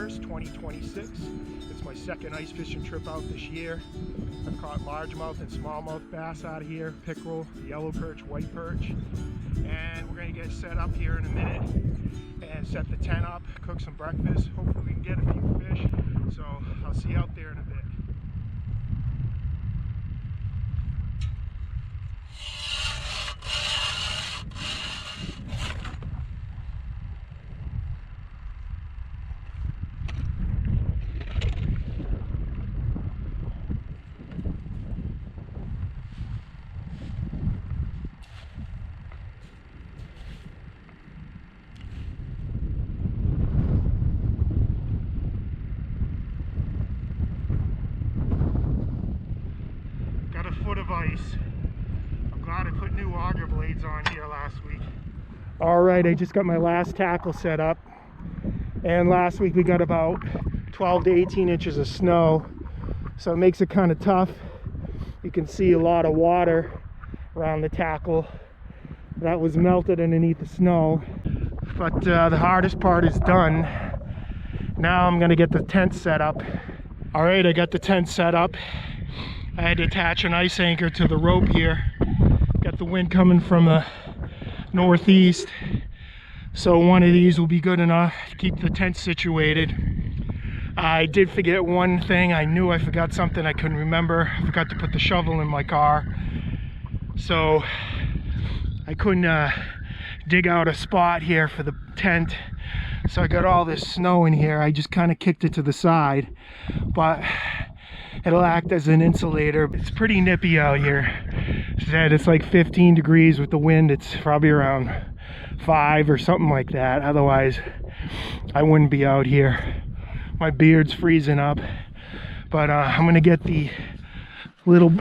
1st, 2026. It's my second ice fishing trip out this year. I've caught largemouth and smallmouth bass out of here, pickerel, yellow perch, white perch. And we're gonna get set up here in a minute and set the tent up, cook some breakfast. Hopefully we can get a few fish. So I'll see you out there in a bit. Foot of ice. I'm glad I put new auger blades on here last week. All right, I just got my last tackle set up, and last week we got about 12 to 18 inches of snow, so it makes it kind of tough. You can see a lot of water around the tackle that was melted underneath the snow, but the hardest part is done. Now I'm gonna get the tent set up. All right, I got the tent set up. I had to attach an ice anchor to the rope here. Got the wind coming from the northeast, so one of these will be good enough to keep the tent situated. I did forget one thing. I knew I forgot something I couldn't remember. I forgot to put the shovel in my car, so I couldn't dig out a spot here for the tent. So I got all this snow in here. I just kind of kicked it to the side, but it'll act as an insulator. It's pretty nippy out here. Said it's like 15 degrees with the wind. It's probably around 5 or something like that. Otherwise, I wouldn't be out here. My beard's freezing up. But I'm gonna get the little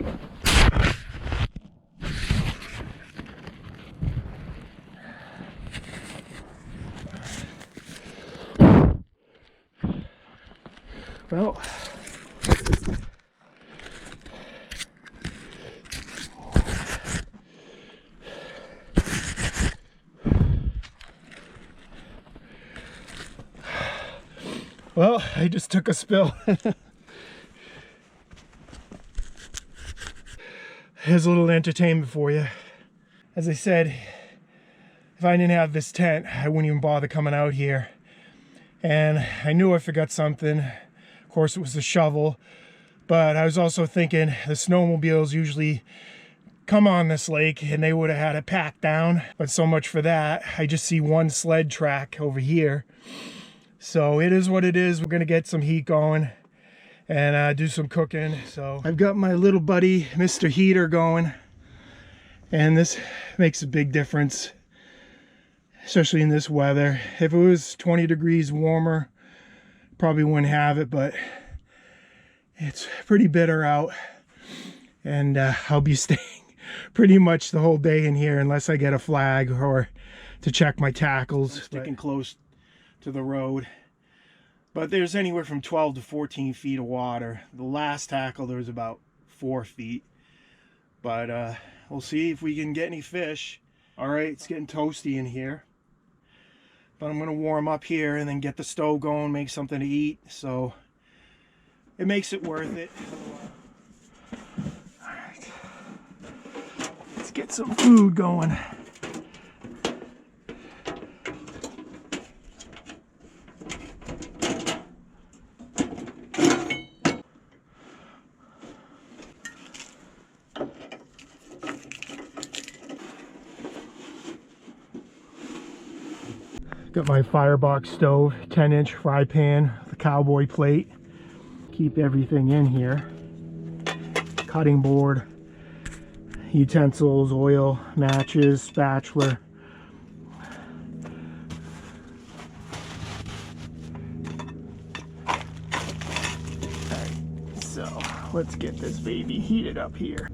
Well, I just took a spill. Here's a little entertainment for you. As I said, if I didn't have this tent, I wouldn't even bother coming out here. And I knew I forgot something. Of course, it was the shovel. But I was also thinking the snowmobiles usually come on this lake and they would have had it packed down. But so much for that. I just see one sled track over here. So it is what it is. We're gonna get some heat going and do some cooking. So I've got my little buddy, Mr. Heater, going. And this makes a big difference, especially in this weather. If it was 20 degrees warmer, probably wouldn't have it, but it's pretty bitter out. And I'll be staying pretty much the whole day in here unless I get a flag or to check my tackles. Sticking close to the road, but there's anywhere from 12 to 14 feet of water. The last tackle there was about 4 feet, but we'll see if we can get any fish. All right, it's getting toasty in here, but I'm gonna warm up here and then get the stove going, make something to eat, so it makes it worth it. All right, let's get some food going. Got my firebox stove, 10-inch fry pan, the cowboy plate. Keep everything in here. Cutting board, utensils, oil, matches, spatula. Alright, so let's get this baby heated up here.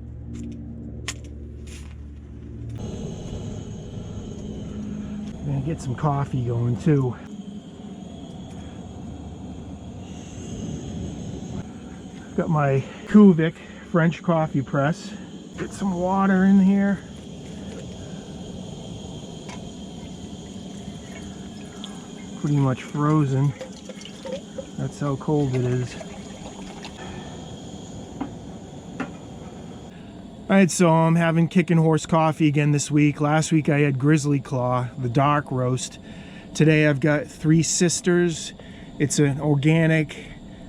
Gonna get some coffee going too. Got my Kuvik French coffee press. Get some water in here. Pretty much frozen. That's how cold it is. Alright, so I'm having Kicking Horse coffee again this week. Last week I had Grizzly Claw, the dark roast. Today I've got Three Sisters. It's an organic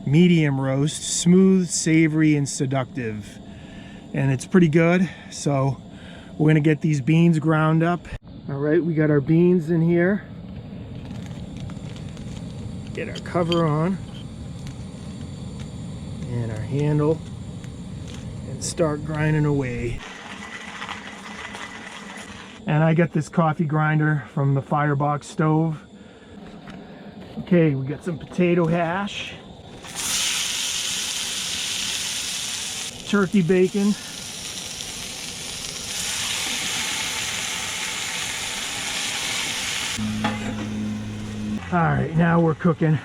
medium roast, smooth, savory, and seductive. And it's pretty good. So we're gonna get these beans ground up. Alright, we got our beans in here. Get our cover on. And our handle. And start grinding away. And I got this coffee grinder from the firebox stove. Okay, we got some potato hash, turkey bacon, all right, now we're cooking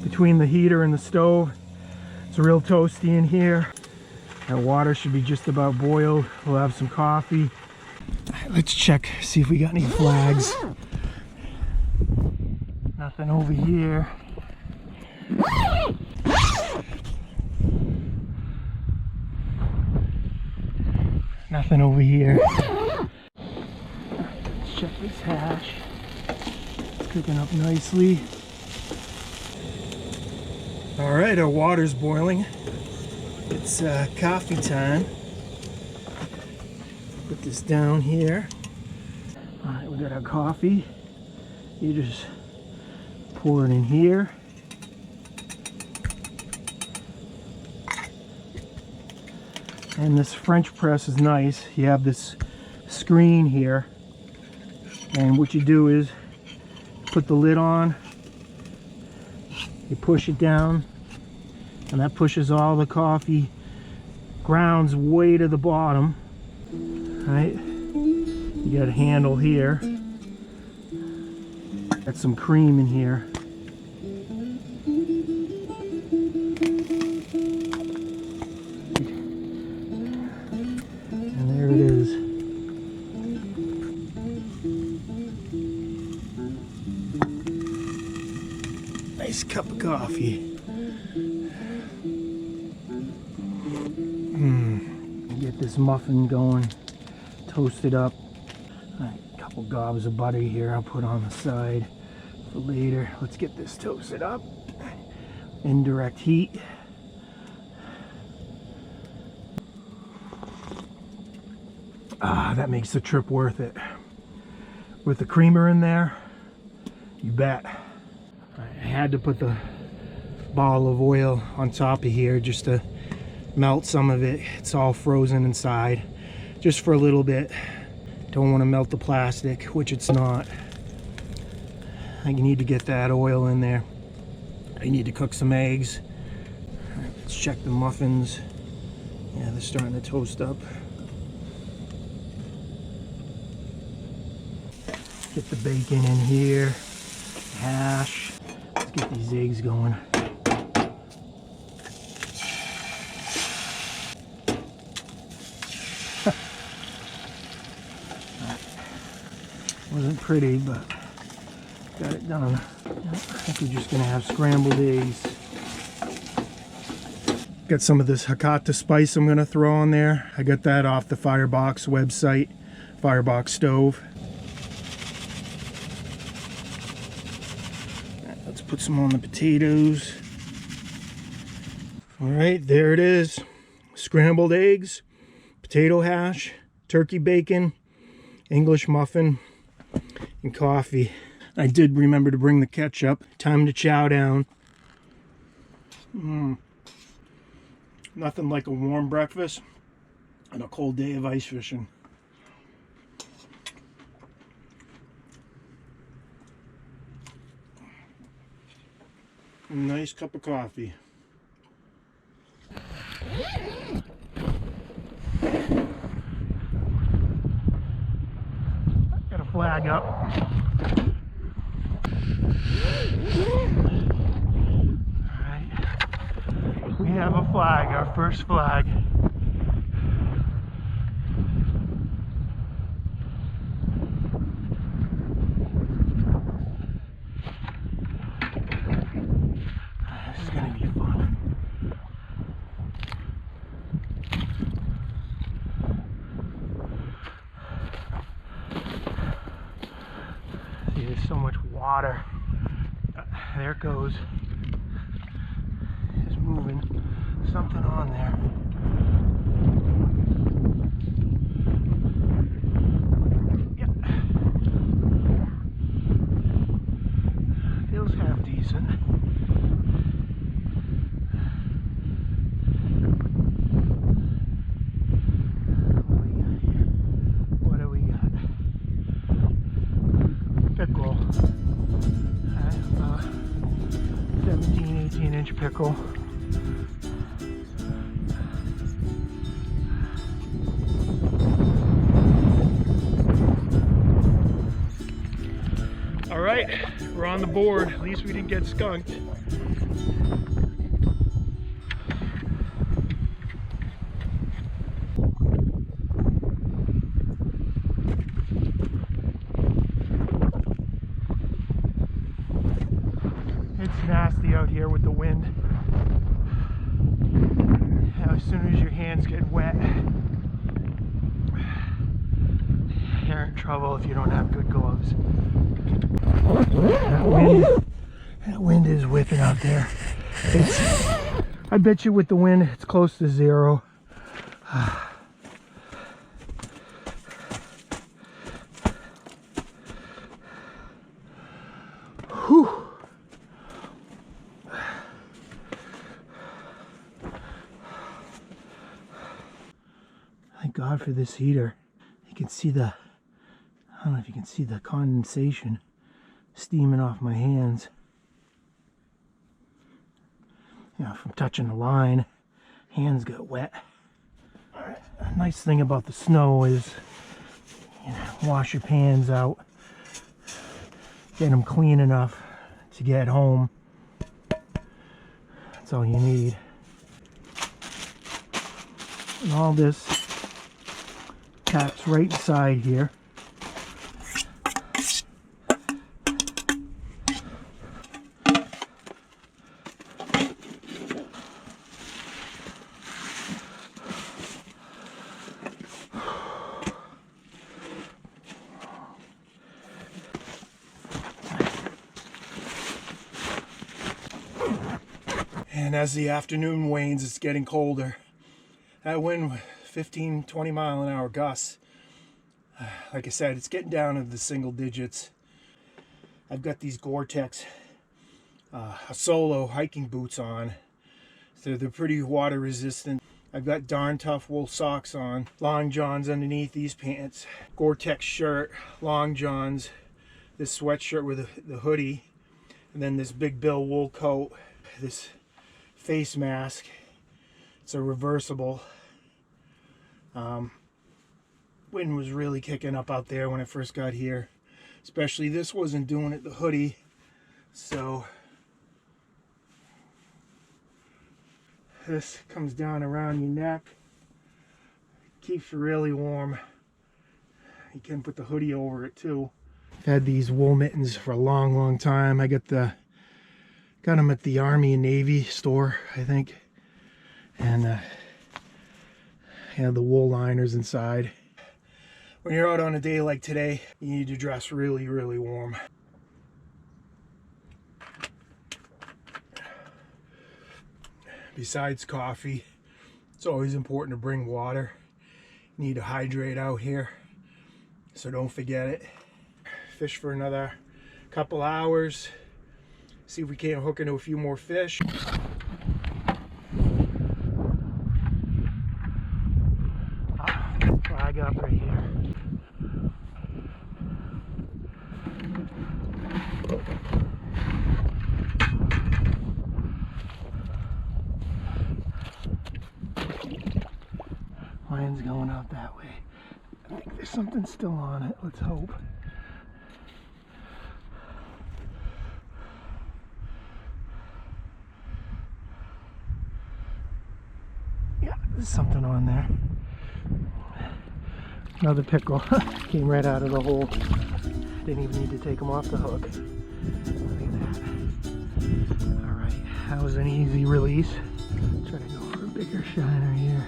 between the heater and the stove. It's real toasty in here. Our water should be just about boiled. We'll have some coffee. Let's check, see if we got any flags. Nothing over here. Nothing over here. Let's check this hash. It's cooking up nicely. All right, our water's boiling. It's coffee time. Put this down here. All right, we got our coffee. You just pour it in here. And this French press is nice. You have this screen here. And what you do is put the lid on. You push it down. And that pushes all the coffee grounds way to the bottom. Right? You got a handle here. Got some cream in here. And there it is. Nice cup of coffee. Get this muffin going, toast it up. A couple gobs of butter here I'll put on the side for later. Let's get this toasted up. Indirect heat. Ah, that makes the trip worth it. With the creamer in there, you bet. I had to put the bottle of oil on top of here just to melt some of it. It's all frozen inside, just for a little bit. Don't want to melt the plastic, which it's not. I need to get that oil in there. I need to cook some eggs. Let's check the muffins. Yeah, they're starting to toast up. Get the bacon in here, hash. Let's get these eggs going. Wasn't pretty, but got it done. I think we're just gonna have scrambled eggs. Got some of this Hakata spice I'm gonna throw on there. I got that off the Firebox website, Firebox stove. Let's put some on the potatoes. All right, there it is. Scrambled eggs, potato hash, turkey bacon, English muffin, and coffee. I did remember to bring the ketchup. Time to chow down. Nothing like a warm breakfast and a cold day of ice fishing. Nice cup of coffee. Got a flag up. Alright. We have a flag, our first flag. There's so much water. There it goes. It's moving. Something on there. Yeah. Feels half decent. What do we got? Pickerel. 17, 18-inch pickerel. All right, we're on the board. At least we didn't get skunked. It's nasty out here with the wind. As soon as your hands get wet, you're in trouble if you don't have good gloves. That wind is whipping out there. I bet you with the wind, it's close to zero. Whew. Thank God for this heater. You can see I don't know if you can see the condensation steaming off my hands. You know, from touching the line, hands got wet. A nice thing about the snow is, you know, wash your pans out, get them clean enough to get home. That's all you need. And all this taps right inside here. And as the afternoon wanes, it's getting colder. That wind, 15, 20 mile an hour gusts. Like I said, it's getting down into the single digits. I've got these Gore-Tex solo hiking boots on. So they're pretty water resistant. I've got darn tough wool socks on, long johns underneath these pants, Gore-Tex shirt, long johns, this sweatshirt with the hoodie, and then this big bill wool coat, this face mask. It's a reversible. Wind was really kicking up out there when I first got here, especially this wasn't doing it, the hoodie. So this comes down around your neck, keeps you really warm. You can put the hoodie over it too. I've had these wool mittens for a long time. I got them at the Army and Navy store, I think, and have the wool liners inside. When you're out on a day like today, you need to dress really warm. Besides coffee, it's always important to bring water. You need to hydrate out here, so don't forget it. Fish for another couple hours. See if we can't hook into a few more fish. Flag up right here. Line's going out that way. I think there's something still on it. Let's hope. Yeah, there's something on there. Another pickerel. Came right out of the hole. Didn't even need to take him off the hook. Look at that. Alright, that was an easy release. Try to go for a bigger shiner here.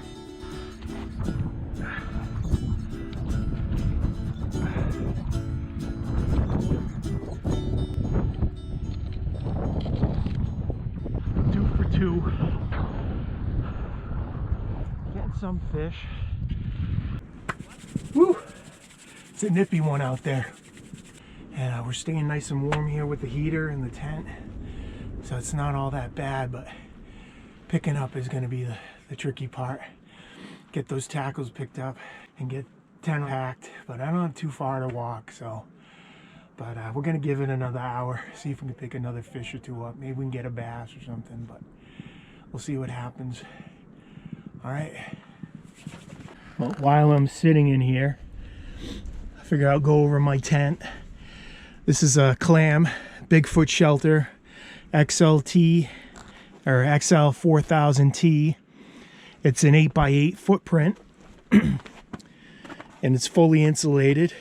some fish. Woo! It's a nippy one out there. And we're staying nice and warm here with the heater and the tent. So it's not all that bad, but picking up is going to be the tricky part. Get those tackles picked up and get tent packed. But I don't have too far to walk, so. But we're going to give it another hour, see if we can pick another fish or two up. Maybe we can get a bass or something, but we'll see what happens. All right. Well, while I'm sitting in here, I figure I'll go over my tent. This is a Clam Bigfoot Shelter XLT or XL 4000T. It's an 8x8 footprint and it's fully insulated.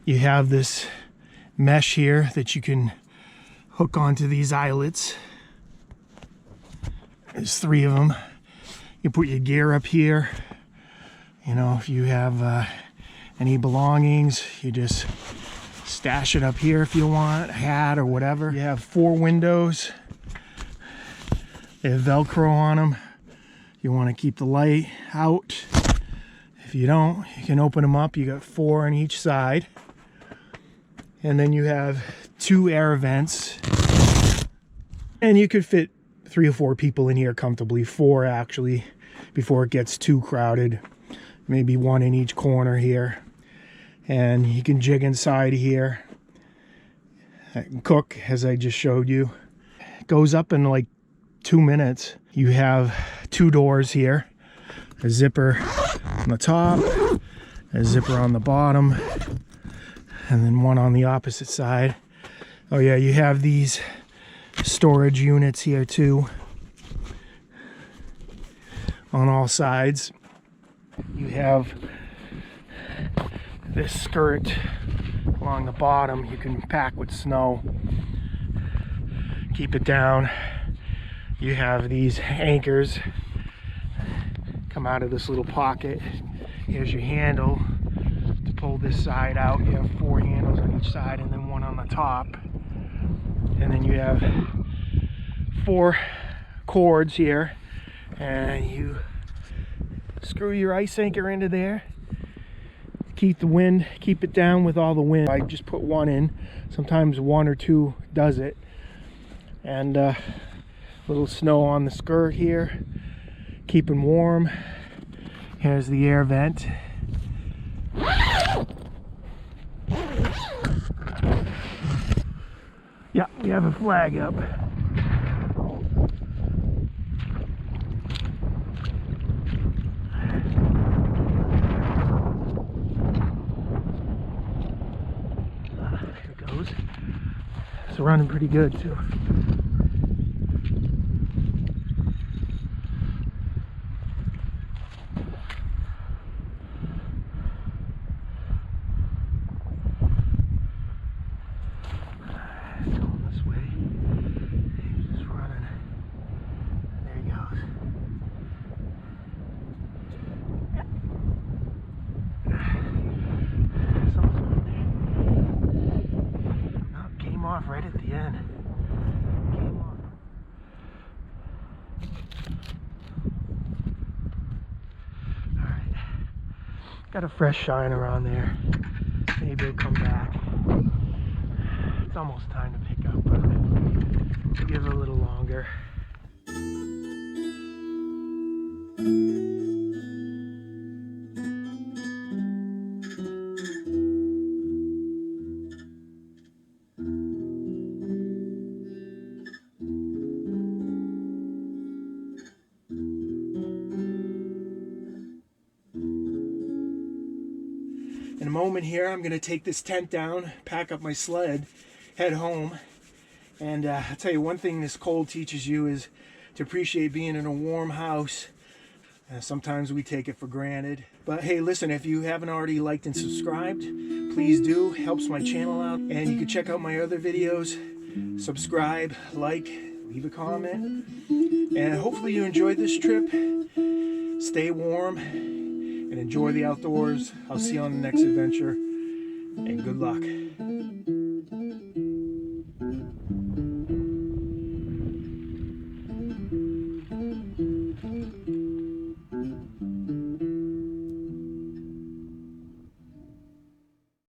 You have this mesh here that you can hook onto these eyelets. There's 3 of them. You put your gear up here. You know, if you have any belongings, you just stash it up here if you want, a hat or whatever. You have 4 windows. They have Velcro on them. You want to keep the light out. If you don't, you can open them up. You got 4 on each side. And then you have 2 air vents. And you could fit 3 or 4 people in here comfortably. 4 actually, before it gets too crowded. Maybe 1 in each corner here. And you can jig inside here. I can cook, as I just showed you. It goes up in like 2 minutes. You have 2 doors here. A zipper on the top, a zipper on the bottom, and then one on the opposite side. Oh yeah, you have these storage units here too on all sides. You have this skirt along the bottom. You can pack with snow, keep it down. You have these anchors come out of this little pocket. Here's your handle to pull this side out. You have 4 handles on each side and then 1 on the top. And then you have 4 cords here, and you screw your ice anchor into there. Keep the wind, keep it down with all the wind. I just put 1 in. Sometimes 1 or 2 does it. And little snow on the skirt here, keeping warm. Here's the air vent. Yeah, we have a flag up. There it goes. It's running pretty good too. Right at the end. Came off. Alright. Got a fresh shine around there. Maybe it'll come back. It's almost time to pick up, but we'll give it a little longer. In a moment here, I'm going to take this tent down, pack up my sled, head home. And I'll tell you one thing this cold teaches you is to appreciate being in a warm house. Sometimes we take it for granted. But hey, listen, if you haven't already liked and subscribed, please do. Helps my channel out. And you can check out my other videos. Subscribe, like, leave a comment. And hopefully you enjoyed this trip. Stay warm and enjoy the outdoors. I'll see you on the next adventure, and good luck.